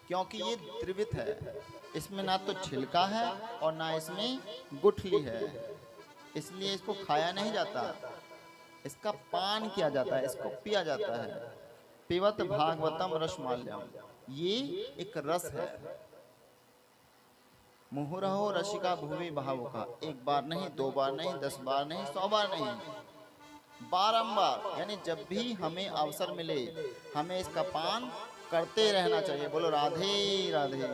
क्योंकि ये त्रिविध है, इसमें ना तो छिलका है और ना इसमें गुठली है, इसलिए इसको खाया नहीं जाता, इसका पान किया जाता है, इसको पिया जाता है। पिबत भागवतम रसमाल्यम, ये एक रस है। मुहुरहो रसिका भूमि भावुका, एक बार नहीं, दो बार नहीं, 10 बार नहीं, 100 बार नहीं, बारंबार, यानी जब भी हमें अवसर मिले हमें इसका पान करते रहना चाहिए। बोलो राधे राधे।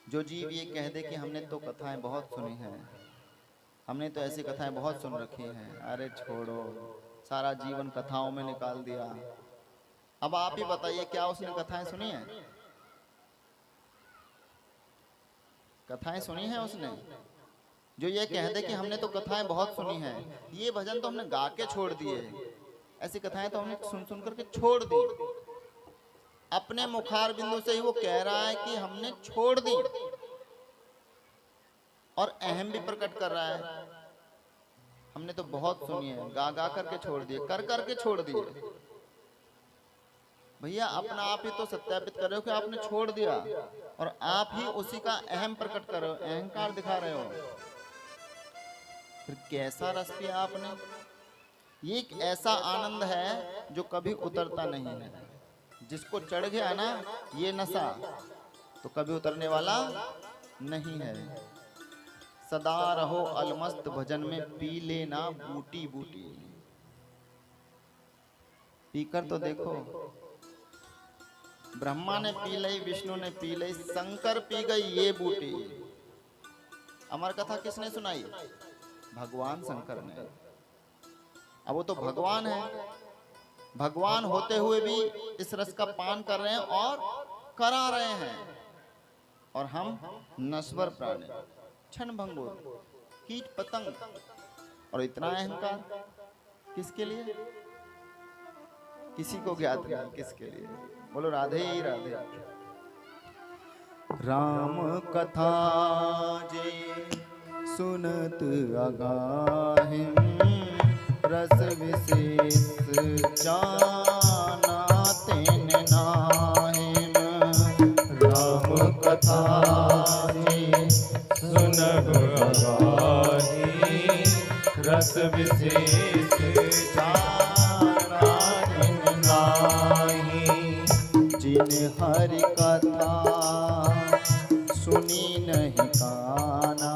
जो जीव ये कह दे कि हमने तो कथाएं बहुत सुनी हैं, हमने तो ऐसी कथाएं बहुत सुन रखी हैं, अरे छोड़ो, सारा जीवन कथाओं में निकाल दिया। अब आप ही बताइए, क्या उसने कथाएं सुनी हैं? कथाएं सुनी हैं उसने? जो ये कह दे कि हमने तो कथाएं बहुत सुनी हैं, ये भजन तो हमने गा के छोड़ दिए, ऐसी कथाएं तो हमने सुन सुन करके छोड़ दी। अपने मुखार बिंदु से ही वो कह रहा है कि हमने छोड़ दी, और अहम भी प्रकट कर रहा है, हमने तो बहुत सुनी है, गा गा करके छोड़ दिए, कर करके छोड़ दिए। भैया अपना आप ही तो सत्यापित कर रहे हो कि आपने छोड़ दिया, और आप ही उसी का अहम प्रकट कर रहे हो, अहंकार दिखा रहे हो। फिर कैसा रस पिया आपने? ये एक ऐसा आनंद है जो कभी उतरता नहीं है। जिसको चढ़ गया ना ये नशा, तो कभी उतरने वाला नहीं है। सदा रहो अलमस्त भजन में, पी लेना बूटी बूटी। पीकर तो देखो, ब्रह्मा ने पी लई, विष्णु ने पी लई, शंकर पी गई ये बूटी। अमर कथा किसने सुनाई? भगवान शंकर ने। अब वो तो भगवान है, भगवान होते हुए भी इस रस का पान कर रहे हैं और करा रहे हैं, और हम नश्वर प्राणी, क्षण भंगुर, कीट पतंग, और इतना अहंकार किसके लिए? किसी को ज्ञात नहीं किसके लिए। बोलो राधे ही राधे। राम कथा जे सुनत अगाहिं, रस विशेष जाना तेन नाहिं। राम कथा जे सुनत अगाहिं, रस विशेष जाना तेन नाहिं। जिन हरि कथा सुनी नहीं काना,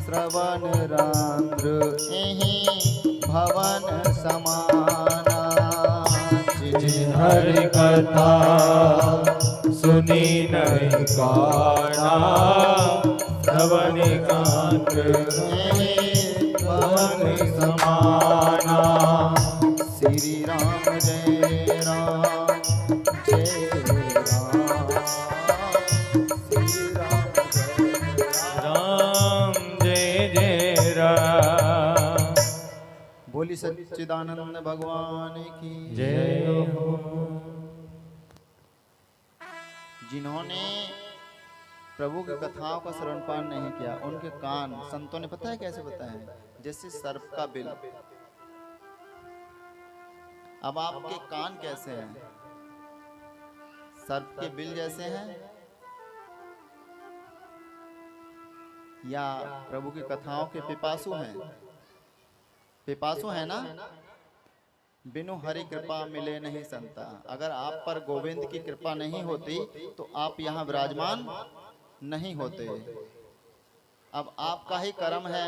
श्रवण रांद्र एहि भवन समाना। जिन हरि कथा सुनी नहीं काना, श्रवण रांद्र एहि भवन समाना। श्री राम जय राम, जय राम, श्री राम जय जय राम। बोली सच्चिदानंद भगवान की जय हो। जिन्होंने प्रभु की कथाओं का श्रवण पान नहीं किया, उनके कान संतों ने पता है कैसे बताए? जैसे सर्प का बिल। अब आपके कान कैसे हैं? सर्प के बिल जैसे हैं, या प्रभु की कथाओं के पिपासु हैं? पिपासु है ना। बिनु हरि कृपा मिले नहीं संता। अगर आप पर गोविंद की कृपा नहीं होती तो आप यहाँ विराजमान नहीं होते। अब आपका ही कर्म है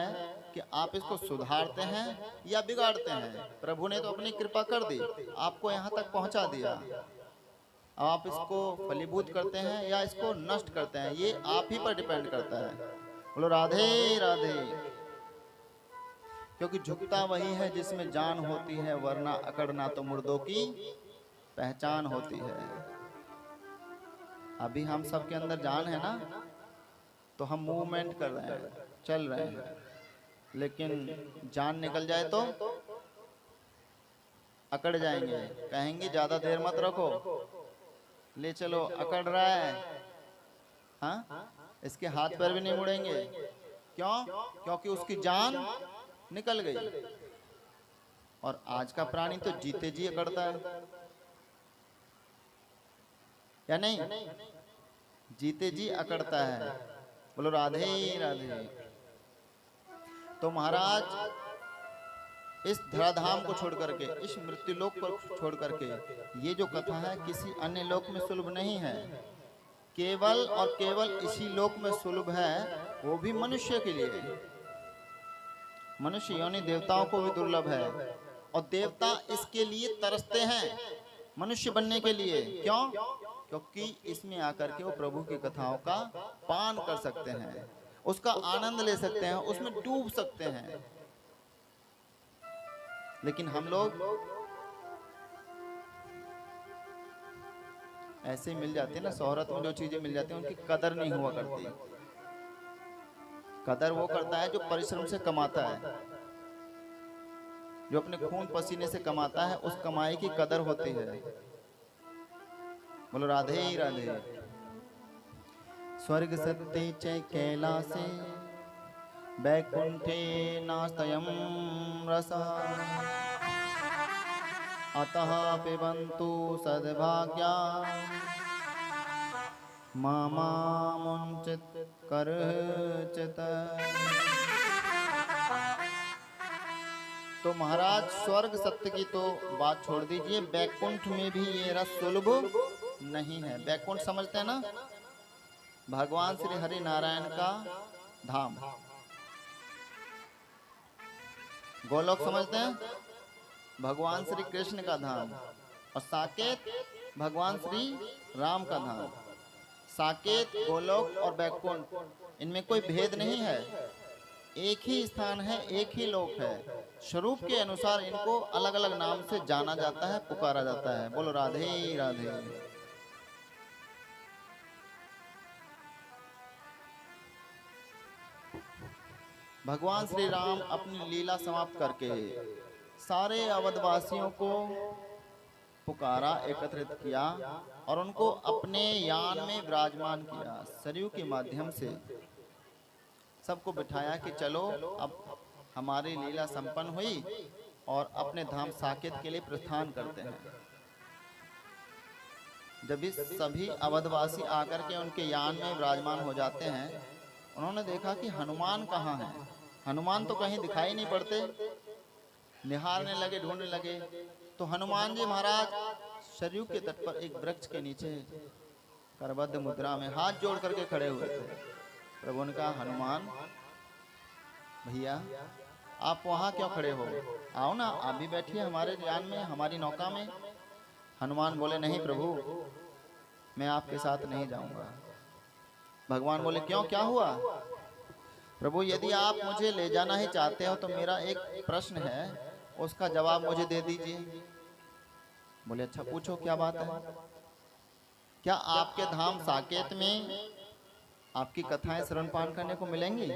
कि आप इसको सुधारते हैं या बिगाड़ते हैं। प्रभु ने तो अपनी कृपा कर दी, आपको यहाँ तक पहुँचा दिया। अब आप इसको फलीभूत करते हैं या इसको नष्ट करते हैं, ये आप ही पर डिपेंड करता है। बोलो राधे राधे। क्योंकि झुकता वही है जिसमें जान होती है, वरना अकड़ना तो मुर्दों की पहचान होती है। अभी हम सबके अंदर जान है ना, तो हम मूवमेंट कर रहे हैं, चल रहे हैं, लेकिन जान निकल जाए तो अकड़ जाएंगे। कहेंगे ज्यादा देर मत रखो, ले चलो, अकड़ रहा है। हाँ, इसके हाथ पैर भी नहीं मुड़ेंगे। क्यों? क्योंकि उसकी जान निकल गई। और आज का प्राणी तो जीते जी अकड़ता है, या नहीं? जीते जी अकड़ता है। बोलो राधे राधे। तो महाराज इस धराधाम को छोड़ करके, इस मृत्यु लोक को छोड़ करके, ये जो कथा है किसी अन्य लोक में सुलभ नहीं है, केवल और केवल इसी लोक में सुलभ है, वो भी मनुष्य के लिए। मनुष्य योनि देवताओं को भी दुर्लभ है, और देवता इसके लिए तरसते हैं, मनुष्य बनने के लिए। क्यों? क्योंकि इसमें आकर के वो प्रभु की कथाओं का पान कर सकते हैं, उसका आनंद ले सकते हैं, उसमें डूब सकते हैं। लेकिन हम लोग ऐसे मिल जाते हैं ना, शोहरत में जो चीजें मिल जाती हैं उनकी कदर नहीं हुआ करती। कदर वो करता है जो परिश्रम से कमाता है, जो अपने खून पसीने से कमाता है, उस कमाई की कदर होती है। बोलो राधे राधे। स्वर्ग सत्ते च कैलासे वैकुंठे नास्तयं रसः अतः पिबन्तु सद्भाग्या मामुञ्चित करचित। तो महाराज स्वर्ग सत्य की तो बात छोड़ दीजिए, वैकुंठ में भी ये रस सुलभ नहीं है। वैकुंठ समझते हैं ना, भगवान श्री हरि नारायण का धाम। गोलोक समझते हैं, भगवान श्री कृष्ण का धाम। और साकेत भगवान श्री राम का धाम। साकेत, गोलोक और वैकुंठ, इनमें कोई भेद नहीं है, एक ही स्थान है, एक ही लोक है। स्वरूप के अनुसार इनको अलग अलग नाम से जाना जाता है, पुकारा जाता है। बोलो राधे राधे। भगवान श्री राम अपनी लीला समाप्त करके सारे अवधवासियों को पुकारा, एकत्रित किया और उनको अपने यान में विराजमान किया। सरयू के माध्यम से सबको बिठाया कि चलो अब हमारी लीला संपन्न हुई और अपने धाम साकेत के लिए प्रस्थान करते हैं। जब इस सभी अवधवासी आकर के उनके यान में विराजमान हो जाते हैं, उन्होंने देखा कि हनुमान कहाँ है। हनुमान तो कहीं दिखाई नहीं पड़ते। निहारने लगे, ढूंढने लगे, तो हनुमान जी महाराज सरयू के तट पर एक वृक्ष के नीचे करबद्ध मुद्रा में हाथ जोड़ करके खड़े हुए थे। प्रभु ने कहा, हनुमान भैया आप वहाँ क्यों खड़े हो, आओ ना, आप भी बैठिए हमारे यान में, हमारी नौका में। हनुमान बोले, नहीं प्रभु, मैं आपके साथ नहीं जाऊंगा। भगवान बोले, क्यों, क्या हुआ? प्रभु, यदि आप मुझे ले जाना ही चाहते हो तो मेरा एक प्रश्न है, उसका जवाब मुझे दे दीजिए। बोले, अच्छा पूछो, क्या बात है? क्या आपके धाम साकेत में आपकी कथाएं श्रवण पान करने को मिलेंगी?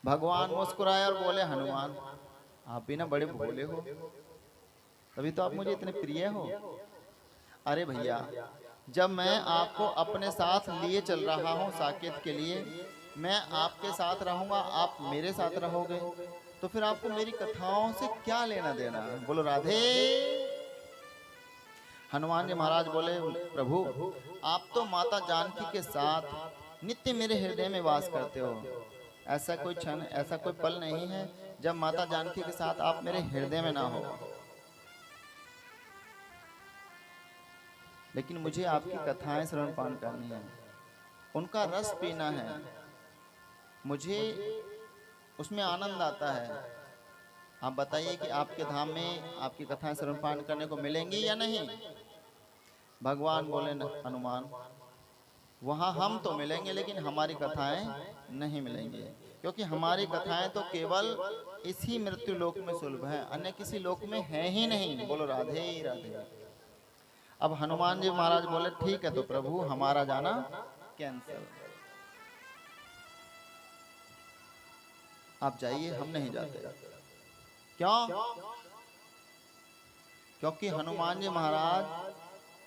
भगवान मुस्कुराए और बोले, हनुमान आप भी ना बड़े भोले हो, तभी तो आप मुझे इतने प्रिय हो। अरे भैया, जब मैं आपको अपने साथ लिए चल रहा हूँ साकेत के लिए, मैं आपके साथ रहूंगा, आप मेरे साथ रहोगे, तो फिर आपको मेरी कथाओं से क्या लेना देना? बोलो राधे। हनुमान जी महाराज बोले, प्रभु आप तो माता जानकी के साथ नित्य मेरे हृदय में वास करते हो। ऐसा कोई क्षण, ऐसा कोई पल नहीं है जब माता जानकी के साथ आप मेरे हृदय में ना हो। लेकिन मुझे आपकी कथाएं श्रवण पान करनी है, उनका रस पीना है, मुझे उसमें आनंद आता है। आप बताइए कि आपके धाम में आपकी कथाएं श्रवण पान करने को मिलेंगी या नहीं? भगवान बोले, हनुमान वहाँ हम तो मिलेंगे, लेकिन हमारी कथाएं नहीं मिलेंगी, क्योंकि हमारी कथाएं तो केवल इसी मृत्यु लोक में सुलभ है, अन्य किसी लोक में है ही नहीं। बोलो राधे राधे। अब हनुमान जी महाराज बोले, ठीक है तो प्रभु हमारा जाना कैंसिल, आप जाइए, हम नहीं जाते। क्यों? क्योंकि हनुमान जी महाराज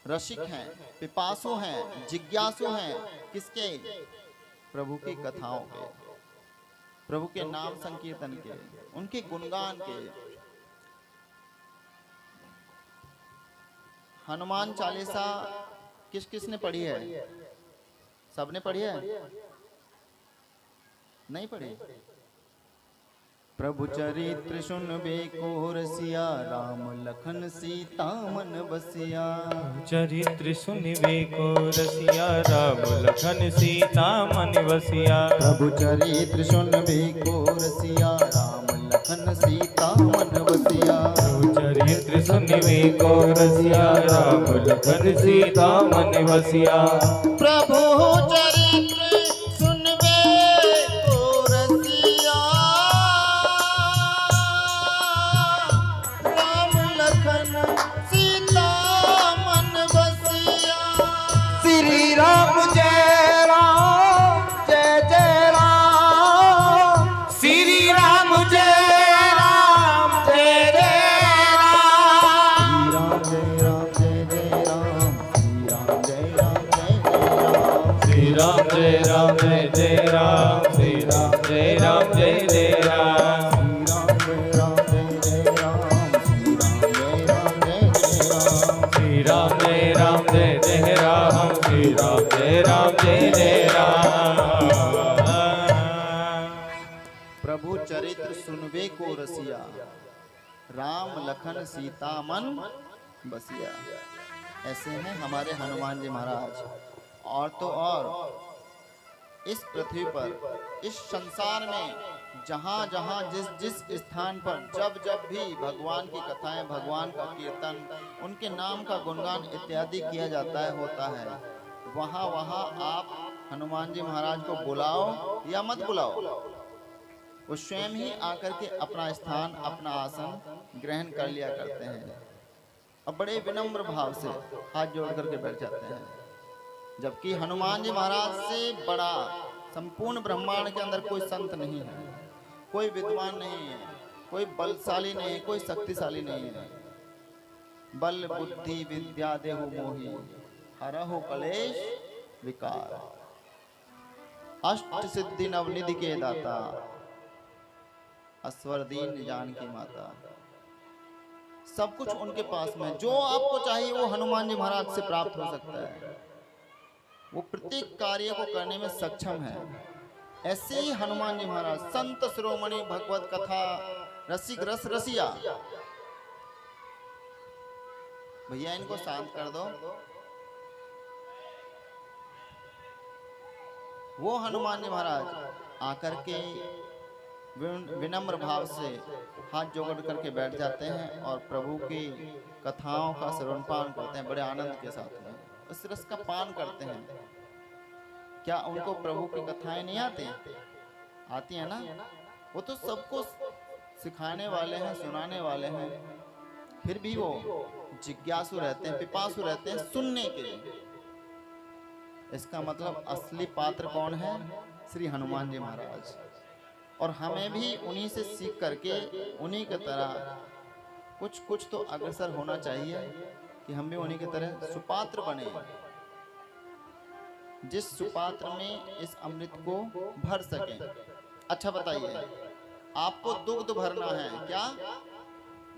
रसिक हैं, पिपासु हैं, जिज्ञासु हैं। किसके? प्रभु की कथाओं के। प्रभु के नाम संकीर्तन के, उनके गुणगान के। हनुमान चालीसा किस किस ने पढ़ी है? सबने पढ़ी है? नहीं पढ़ी? प्रभु चरित्र सुनबे को रसिया, राम लखन सीता मन बसिया। चरित्र सुनबे को रसिया, राम लखन सीता मन बसिया। प्रभु चरित्र सुनबे को रसिया, राम लखन सीता मन बसिया। प्रभु चरित्र सुनबे को रसिया, राम लखन सीता मन बसिया। प्रभु चरित्र सुनबे को रसिया, राम लखन सीता मन बसिया। श्री राम जय राम जय जय राम, श्री राम जय राम जय जय राम। श्री राम जय राम जय जय राम, श्री राम जय राम जय जय राम, श्री राम जय राम जय जय राम, श्री राम जय राम जय जय राम। प्रभु चरित्र सुनबे को रसिया, राम लखन सीता मन बसिया। ऐसे हैं हमारे हनुमान जी महाराज। और तो और इस पृथ्वी पर, इस संसार में जहाँ जहाँ जिस जिस स्थान पर जब जब भी भगवान की कथाएं, भगवान का कीर्तन, उनके नाम का गुणगान इत्यादि किया जाता है, होता है, वहाँ वहाँ आप हनुमान जी महाराज को बुलाओ या मत बुलाओ, वो स्वयं ही आकर के अपना स्थान, अपना आसन ग्रहण कर लिया करते हैं और बड़े विनम्र भाव से हाथ जोड़ करके बैठ जाते हैं। जबकि हनुमान जी महाराज से बड़ा संपूर्ण ब्रह्मांड के अंदर कोई संत नहीं है, कोई विद्वान नहीं है, कोई बलशाली नहीं है, कोई शक्तिशाली नहीं है। बल बुद्धि विद्या देहु मोहि, हरहु कलेश विकार। अष्ट सिद्धि नवनिधि के दाता, अस्वर दीन जानकी माता। सब कुछ उनके पास में, जो आपको चाहिए वो हनुमान जी महाराज से प्राप्त हो सकता है। वो प्रत्येक कार्य को करने में सक्षम है। ऐसे ही हनुमान जी महाराज संत शिरोमणि, भगवत कथा रसिक, रस रसिया। भैया इनको शांत कर दो। वो हनुमान जी महाराज आकर के विनम्र भाव से हाथ जोड़ करके बैठ जाते हैं और प्रभु की कथाओं का श्रवण पान करते हैं बड़े आनंद के साथ में, उस रस का पान करते हैं। क्या उनको प्रभु की कथाएं नहीं आती? आती है ना। वो तो सबको सिखाने वाले हैं, सुनाने वाले हैं, फिर भी वो जिज्ञासु रहते हैं, पिपासु रहते हैं सुनने के। इसका मतलब असली पात्र कौन है? श्री हनुमान जी महाराज। और हमें भी उन्हीं से सीख करके उन्हीं की तरह कुछ कुछ तो अग्रसर होना चाहिए कि हम भी उन्हीं की तरह सुपात्र बने, जिस सुपात्र में इस अमृत को भर सकें। अच्छा बताइए, आपको दुग्ध भरना है क्या?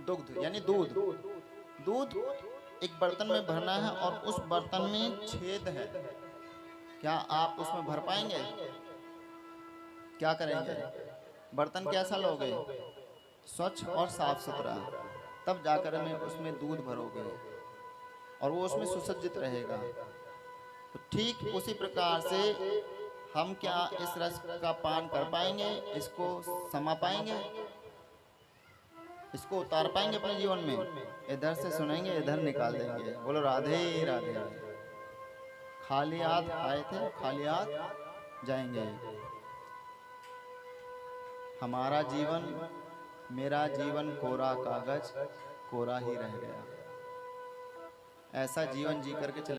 दुग्ध यानी दूध। दूध एक बर्तन में भरना है और उस बर्तन में छेद है। क्या आप उसमें भर पाएंगे? क्या करेंगे? बर्तन कैसा लोगे? स्वच्छ और साफ सुथरा, तब जाकर में उसमें दूध भरोगे और वो उसमें सुसज्जित रहेगा। तो ठीक उसी प्रकार से हम क्या इस रस का पान कर पाएंगे? इसको समा पाएंगे? इसको उतार पाएंगे अपने जीवन में? इधर से सुनेंगे, इधर निकाल देंगे। बोलो राधे राधे। खाली हाथ आए थे, खाली हाथ जाएंगे। हमारा जीवन, मेरा जीवन कोरा कागज, कोरा ही रह गया। ऐसा जीवन जी करके चले।